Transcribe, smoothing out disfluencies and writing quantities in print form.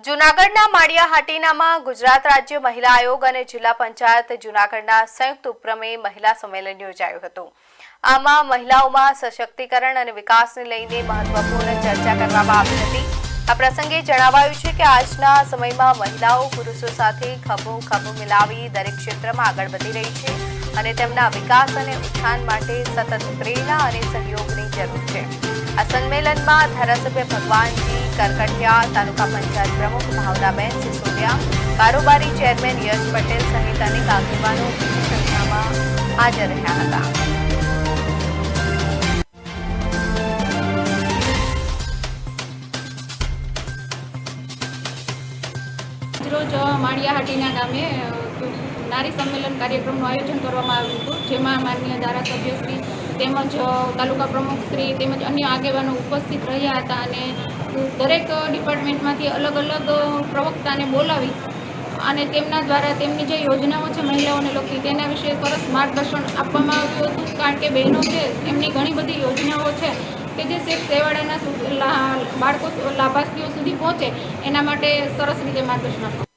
જૂનાગઢના માળિયાહાટીનામાં ગુજરાત રાજ્ય મહિલા આયોગ અને જિલ્લા પંચાયત જૂનાગઢના સંયુક્ત ઉપક્રમે મહિલા સંમેલન યોજાયું હતું। આમાં મહિલાઓમાં સશક્તિકરણ અને વિકાસને લઈને મહત્વપૂર્ણ ચર્ચા કરવામાં આવી હતી। આ પ્રસંગે જણાવાયું છે કે આજના સમયમાં મહિલાઓ પુરુષો સાથે ખભો મિલાવી દરેક ક્ષેત્રમાં આગળ વધી રહી છે અને તેમના વિકાસ અને ઉત્થાન માટે સતત પ્રેરણા અને સહયોગની જરૂર છે। આ સંમેલનમાં ધારાસભ્ય ભગવાનજી કરકટિયા, તાલુકા પંચાયત પ્રમુખ ભાવનાબેન સિસોદિયા, કારોબારી ચેરમેન યશ પટેલ સહિત અનેક આગેવાનો મોટી સંખ્યામાં હાજર રહ્યા હતા। રોજ માળિયાહાટીના ગામે નારી સંમેલન કાર્યક્રમનું આયોજન કરવામાં આવ્યું હતું, જેમાં માનનીય ધારાસભ્યશ્રી તેમજ તાલુકા પ્રમુખશ્રી તેમજ અન્ય આગેવાનો ઉપસ્થિત રહ્યા હતા અને દરેક ડિપાર્ટમેન્ટમાંથી અલગ અલગ પ્રવક્તાને બોલાવી અને તેમના દ્વારા તેમની જે યોજનાઓ છે મહિલાઓને લગતી તેના વિશે સરસ માર્ગદર્શન આપવામાં આવ્યું હતું। કારણ કે બહેનો છે એમની ઘણી બધી યોજનાઓ છે કે જે સિર્ફ સેવાડાના બાળકો લાભાર્થીઓ સુધી પહોંચે એના માટે સરસ રીતે માર્ગદર્શન આપવામાં